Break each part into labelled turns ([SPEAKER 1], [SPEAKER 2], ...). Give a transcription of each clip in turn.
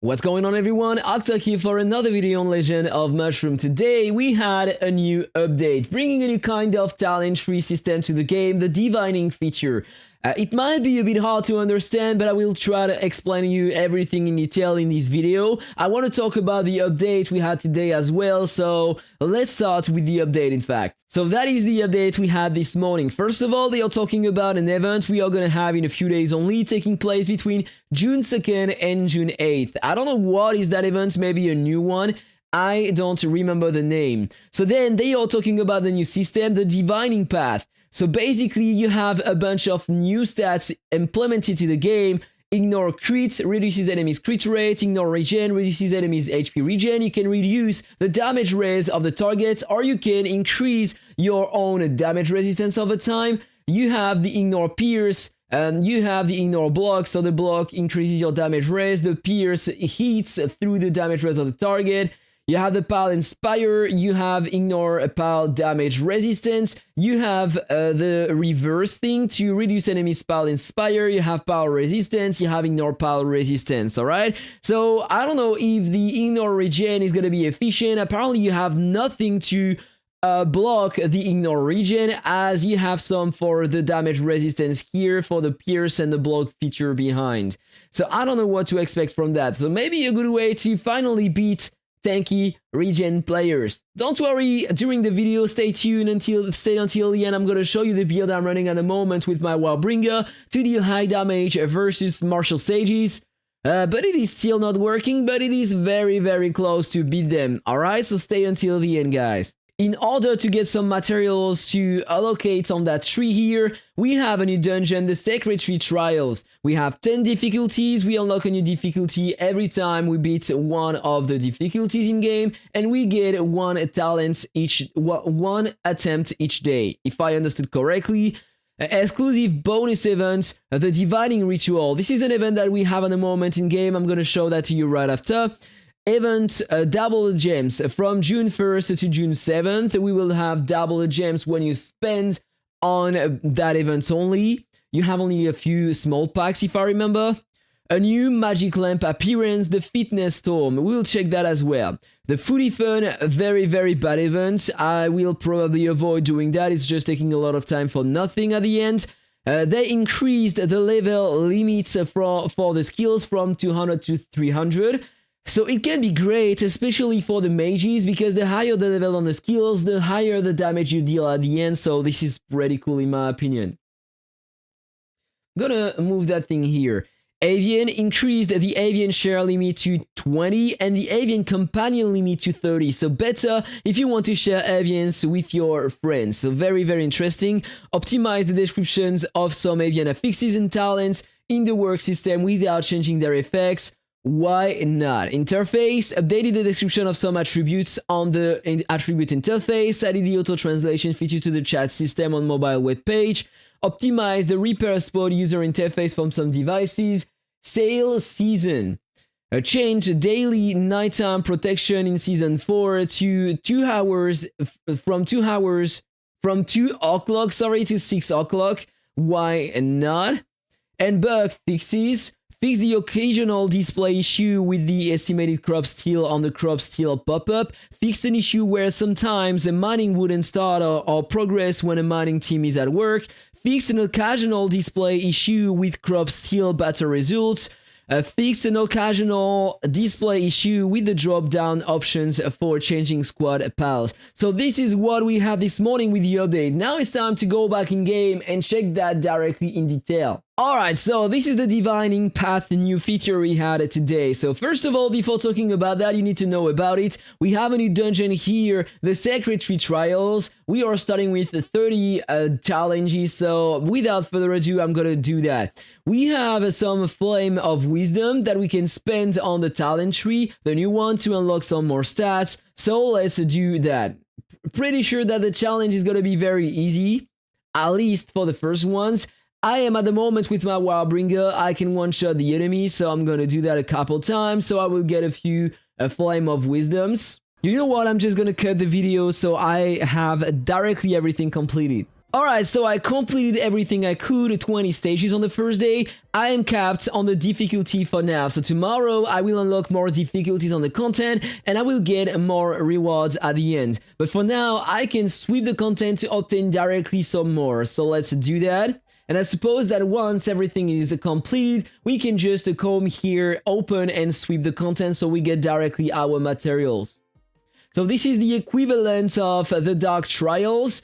[SPEAKER 1] What's going on everyone, Aptoide here for another video on Legend of Mushroom. Today we had a new update, bringing a new kind of talent tree system to the game, the divining feature. It might be a bit hard to understand, but I will try to explain to you everything in detail in this video. I want to talk about the update we had today as well, so let's start with the update in fact. So that is the update we had this morning. First of all, they are talking about an event we are going to have in a few days only, taking place between June 2nd and June 8th. I don't know what is that event, maybe a new one. I don't remember the name. So then they are talking about the new system, the divining path. So basically you have a bunch of new stats implemented to the game. Ignore crit, reduces enemies crit rate. Ignore regen, reduces enemies HP regen. You can reduce the damage raise of the target, or you can increase your own damage resistance over time. You have the ignore pierce, you have the ignore block, so the block increases your damage raise. The pierce hits through the damage raise of the target. You have the pal inspire, you have ignore pal damage resistance, you have the reverse thing to reduce enemies pal inspire, you have pal resistance, you have ignore pal resistance, alright? So I don't know if the ignore regen is gonna be efficient. Apparently you have nothing to block the ignore regen, as you have some for the damage resistance here for the pierce and the block feature behind. So I don't know what to expect from that. So maybe a good way to finally beat tanky regen players. Don't worry, during the video, stay tuned until the end. I'm gonna show you the build I'm running at the moment with my WARBRINGER to deal high damage versus martial sages. But it is still not working, but it is very close to beat them. Alright, so stay until the end, guys. In order to get some materials to allocate on that tree here, we have a new dungeon, the Sacred Tree Trials. We have 10 difficulties, we unlock a new difficulty every time we beat one of the difficulties in game, and we get one attempt each day, if I understood correctly. Exclusive bonus event, the Divining Ritual. This is an event that we have at the moment in game, I'm gonna show that to you right after. Event double gems from June 1st to June 7th. We will have double gems when you spend on that event only. You have only a few small packs if I remember. A new magic lamp appearance, the Fitness Storm. We'll check that as well. The Foodie Fun, very bad event. I will probably avoid doing that. It's just taking a lot of time for nothing at the end. They increased the level limits for the skills from 200 to 300. So it can be great, especially for the mages, because the higher the level on the skills, the higher the damage you deal at the end, so this is pretty cool in my opinion. I'm gonna move that thing here. Avian increased the Avian share limit to 20 and the Avian companion limit to 30, so better if you want to share Avians with your friends. So very interesting. Optimize the descriptions of some Avian affixes and talents in the work system without changing their effects. Why not? Interface, updated the description of some attributes on the attribute interface, added the auto-translation feature to the chat system on mobile web page, optimized the repair spot user interface from some devices, sale season, change daily nighttime protection in season 4 to 2 hours, from 2 o'clock, to 6 o'clock. Why not? And bug fixes. Fix the occasional display issue with the estimated crop steal on the crop steal pop-up. Fix an issue where sometimes a mining wouldn't start or progress when a mining team is at work. Fix an occasional display issue with crop steal battle results. Fix an occasional display issue with the drop-down options for changing squad pals. So this is what we had this morning with the update. Now it's time to go back in game and check that directly in detail. Alright, so this is the Divining Path new feature we had today. So first of all, before talking about that, you need to know about it. We have a new dungeon here, the Sacred Tree Trials. We are starting with 30 challenges, so without further ado, I'm gonna do that. We have some Flame of Wisdom that we can spend on the talent tree, the new one, to unlock some more stats. So let's do that. Pretty sure that the challenge is gonna be very easy, at least for the first ones. I am at the moment with my WARBRINGER, I can one-shot the enemy, so I'm gonna do that a couple times, so I will get a few Flame of Wisdoms. You know what, I'm just gonna cut the video so I have directly everything completed. Alright, so I completed everything I could, 20 stages on the first day. I am capped on the difficulty for now, so tomorrow I will unlock more difficulties on the content and I will get more rewards at the end. But for now, I can sweep the content to obtain directly some more, so let's do that. And I suppose that once everything is completed, we can just come here, open and sweep the content so we get directly our materials. So this is the equivalent of the Dark Trials.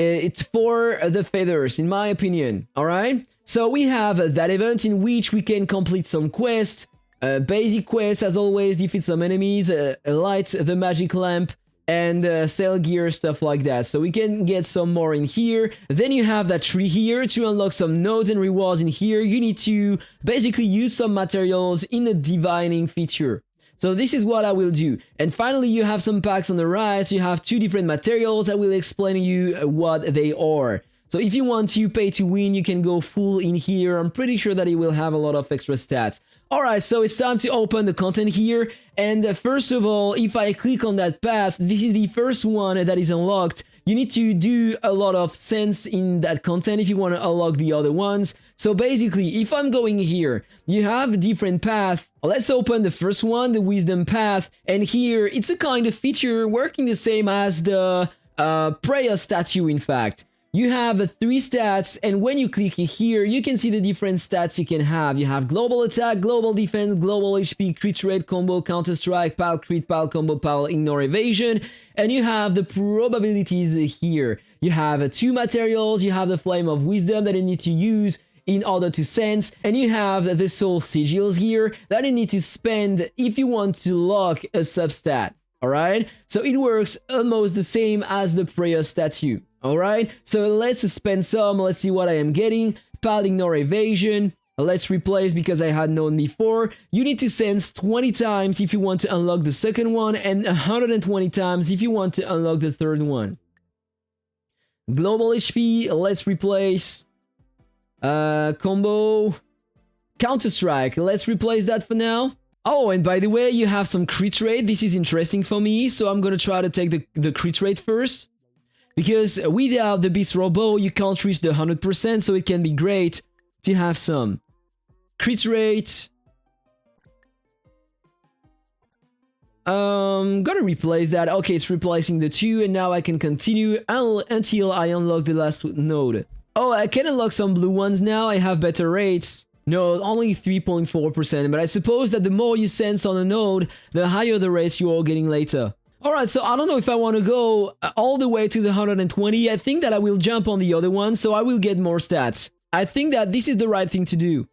[SPEAKER 1] It's for the feathers, in my opinion, alright? So we have that event in which we can complete some quests, basic quests as always, defeat some enemies, light the magic lamp, and sell gear, stuff like that. So we can get some more in here. Then you have that tree here to unlock some nodes and rewards in here. You need to basically use some materials in the divining feature. So this is what I will do. And finally, you have some packs on the right. You have 2 different materials. I will explain to you what they are. So if you want to pay to win, you can go full in here. I'm pretty sure that it will have a lot of extra stats. Alright, so it's time to open the content here. And first of all, if I click on that path, this is the first one that is unlocked. You need to do a lot of sense in that content if you want to unlock the other ones. So basically, if I'm going here, you have different paths. Let's open the first one, the wisdom path. And here, it's a kind of feature working the same as the prayer statue, in fact. You have 3 stats, and when you click here, you can see the different stats you can have. You have global attack, global defense, global HP, crit rate, combo, counter strike, pal crit, pal combo, pal ignore evasion, and you have the probabilities here. You have 2 materials, you have the flame of wisdom that you need to use in order to sense, and you have the soul sigils here that you need to spend if you want to lock a substat. Alright, so it works almost the same as the prayer statue. Alright, so let's spend some, let's see what I am getting. Pal ignore evasion, let's replace because I had known before. You need to sense 20 times if you want to unlock the second one, and 120 times if you want to unlock the third one. Global HP, let's replace. Combo, counter strike, let's replace that for now. Oh, and by the way, you have some crit rate. This is interesting for me, so I'm gonna try to take the crit rate first. Because without the Bistro Bow, you can't reach the 100%, so it can be great to have some. Crit rate. Gonna replace that. Okay, it's replacing the 2, and now I can continue until I unlock the last node. Oh, I can unlock some blue ones now. I have better rates. No, only 3.4%, but I suppose that the more you sense on a node, the higher the rates you are getting later. Alright, so I don't know if I want to go all the way to the 120. I think that I will jump on the other one, so I will get more stats. I think that this is the right thing to do.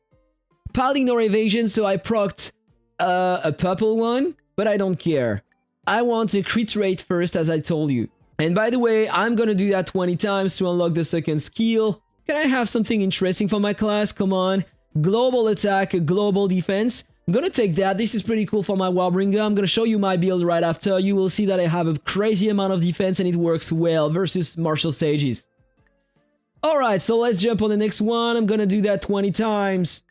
[SPEAKER 1] Pal ignore evasion, so I procced a purple one, but I don't care. I want a crit rate first, as I told you. And by the way, I'm gonna do that 20 times to unlock the second skill. Can I have something interesting for my class? Come on. Global attack, global defense. I'm gonna take that. This is pretty cool for my WARBRINGER. I'm gonna show you my build right after. You will see that I have a crazy amount of defense and it works well versus martial sages. Alright, so let's jump on the next one. I'm gonna do that 20 times.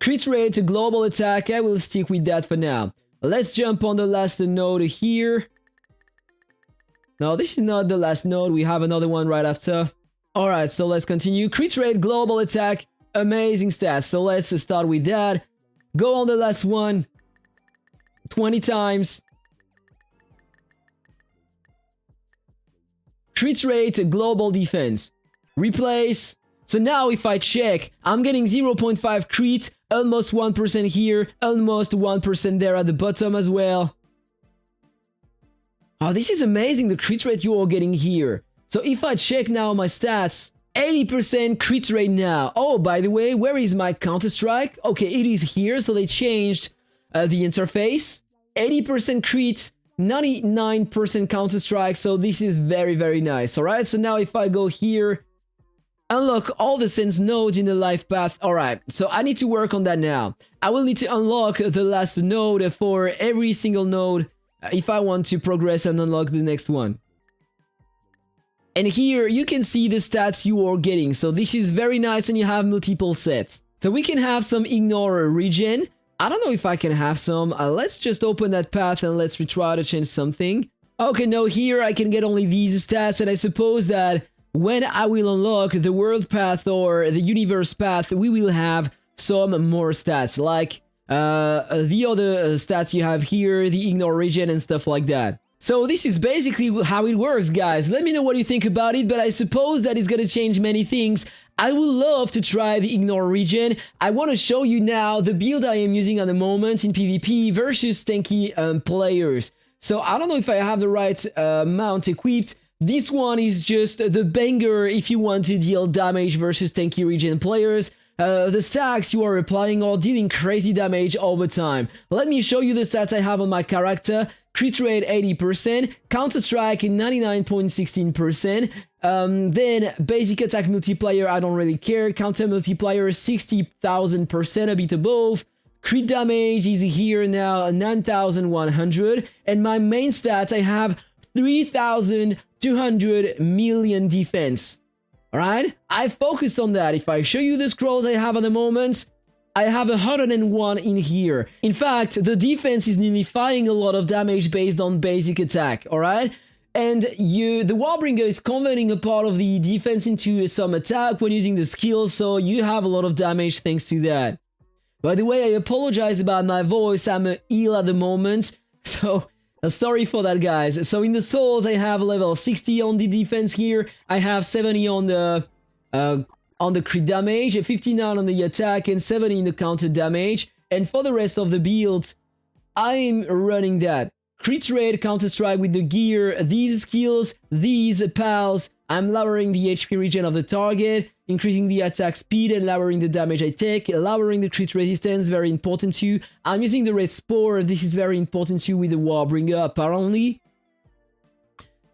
[SPEAKER 1] Crit rate, global attack. I will stick with that for now. Let's jump on the last node here. No, this is not the last node. We have another one right after. Alright, so let's continue. Crit rate, global attack, amazing stats. So let's start with that. Go on the last one. 20 times. Crit rate, global defense. Replace. So now if I check, I'm getting 0.5 crit, almost 1% here, almost 1% there at the bottom as well. Oh, this is amazing, the crit rate you are getting here. So if I check now my stats, 80% crit rate now. Oh, by the way, where is my counter-strike? Okay, it is here, so they changed the interface. 80% crit, 99% counter-strike, so this is very, very nice. Alright, so now if I go here, unlock all the sense nodes in the life path. Alright, so I need to work on that now. I will need to unlock the last node for every single node if I want to progress and unlock the next one. And here you can see the stats you are getting. So this is very nice and you have multiple sets. So we can have some ignore regen. I don't know if I can have some. Let's just open that path and let's retry to change something. Okay, no, here I can get only these stats, and I suppose that when I will unlock the world path or the universe path, we will have some more stats, like the other stats you have here, the ignore regen and stuff like that. So this is basically how it works, guys. Let me know what you think about it, but I suppose that it's gonna change many things. I would love to try the ignore regen. I want to show you now the build I am using at the moment in PvP versus tanky players. So I don't know if I have the right mount equipped. This one is just the banger if you want to deal damage versus tanky regen players. The stacks you are applying are dealing crazy damage all the time. Let me show you the stats I have on my character. Crit rate 80%, counter strike 99.16%, then basic attack multiplier I don't really care, counter multiplier 60,000%, a bit above. Crit damage is here now 9,100, and my main stats I have 3,200 million defense. Alright, I focused on that. If I show you the scrolls I have at the moment, I have 101 in here. In fact, the defense is nullifying a lot of damage based on basic attack, alright? And the Warbringer is converting a part of the defense into some attack when using the skill, so you have a lot of damage thanks to that. By the way, I apologize about my voice, I'm ill at the moment, so sorry for that, guys. So in the souls, I have level 60 on the defense here. I have 70 on the crit damage, 59 on the attack, and 70 in the counter damage. And for the rest of the build, I'm running that. Crit rate, counter strike with the gear, these skills, these pals. I'm lowering the HP regen of the target, increasing the attack speed and lowering the damage I take, lowering the crit resistance, very important too. I'm using the red spore, this is very important too with the Warbringer apparently.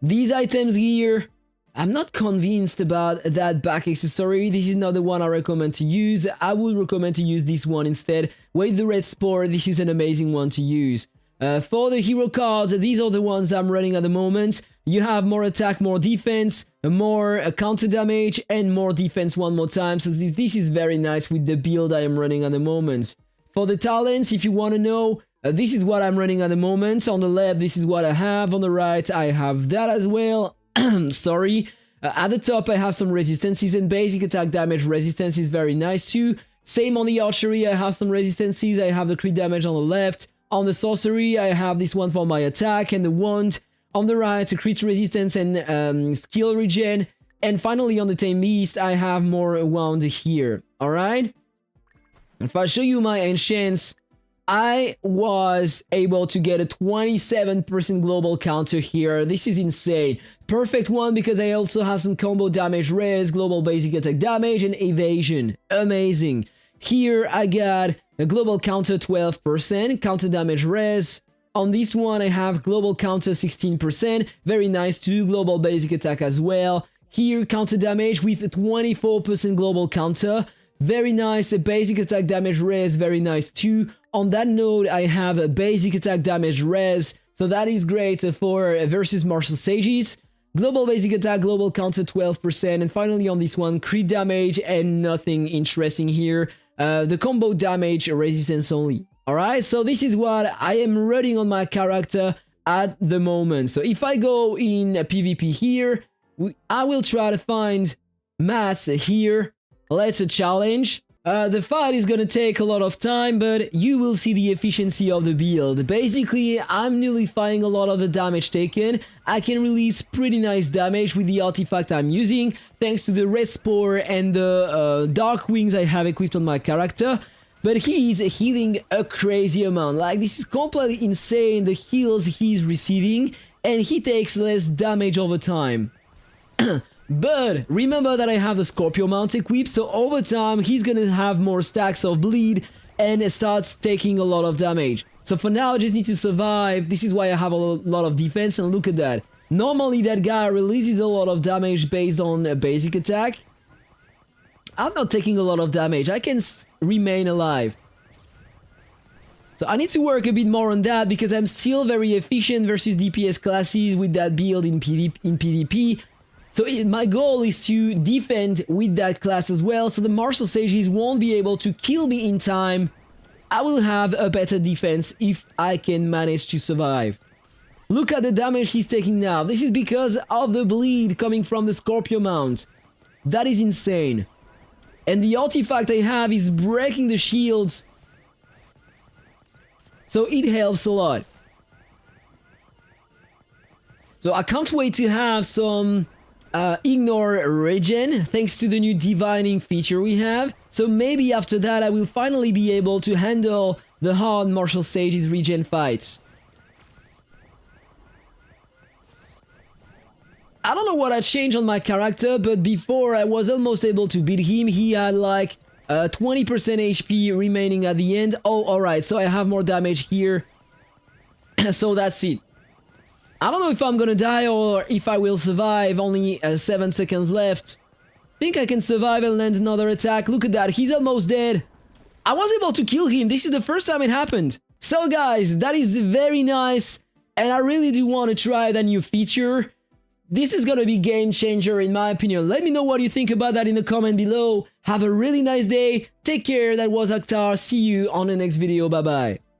[SPEAKER 1] These items here, I'm not convinced about that back accessory. This is not the one I recommend to use. I would recommend to use this one instead. With the red spore, this is an amazing one to use. For the hero cards, these are the ones I'm running at the moment. You have more attack, more defense, more counter damage, and more defense one more time. So this is very nice with the build I am running at the moment. For the talents, if you want to know, this is what I'm running at the moment. On the left, this is what I have. On the right, I have that as well. Sorry. At the top, I have some resistances, and basic attack damage resistance is very nice too. Same on the archery, I have some resistances. I have the crit damage on the left. On the sorcery, I have this one for my attack and the wand. On the right, crit resistance and skill regen. And finally, on the Tame Beast, I have more wand here. Alright? If I show you my enchants, I was able to get a 27% global counter here. This is insane. Perfect one because I also have some combo damage res, global basic attack damage, and evasion. Amazing. Here I got a global counter 12%, counter damage res. On this one I have global counter 16%, very nice too, global basic attack as well. Here counter damage with 24% global counter, very nice, a basic attack damage res, very nice too. On that node I have a basic attack damage res, so that is great for versus martial sages. Global basic attack, global counter 12%, and finally on this one, crit damage and nothing interesting here. The combo damage resistance only. Alright, so this is what I am running on my character at the moment. So if I go in PvP here, I will try to find mats here. Let's challenge. The fight is gonna take a lot of time, but you will see the efficiency of the build. Basically, I'm nullifying a lot of the damage taken. I can release pretty nice damage with the artifact I'm using, thanks to the red spore and the dark wings I have equipped on my character. But he's healing a crazy amount. Like, this is completely insane, the heals he's receiving, and he takes less damage over time. But remember that I have the Scorpio mount equipped, so over time he's gonna have more stacks of bleed and starts taking a lot of damage. So for now I just need to survive. This is why I have a lot of defense, and look at that. Normally that guy releases a lot of damage based on a basic attack. I'm not taking a lot of damage, I can remain alive. So I need to work a bit more on that because I'm still very efficient versus DPS classes with that build in PvP. So my goal is to defend with that class as well, so the martial sages won't be able to kill me in time. I will have a better defense if I can manage to survive. Look at the damage he's taking now. This is because of the bleed coming from the Scorpio mount. That is insane. And the artifact I have is breaking the shields. So it helps a lot. So I can't wait to have some ignore regen thanks to the new divining feature we have. So maybe after that I will finally be able to handle the hard martial sage's regen fights. I don't know what I changed on my character, but before I was almost able to beat him. He had like 20% HP remaining at the end. Oh, alright, so I have more damage here. So that's it. I don't know if I'm gonna die or if I will survive. Only 7 seconds left. Think I can survive and land another attack. Look at that, he's almost dead. I was able to kill him. This is the first time it happened. So guys, that is very nice. And I really do want to try that new feature. This is gonna be game changer in my opinion. Let me know what you think about that in the comment below. Have a really nice day. Take care. That was Akhtar. See you on the next video. Bye bye.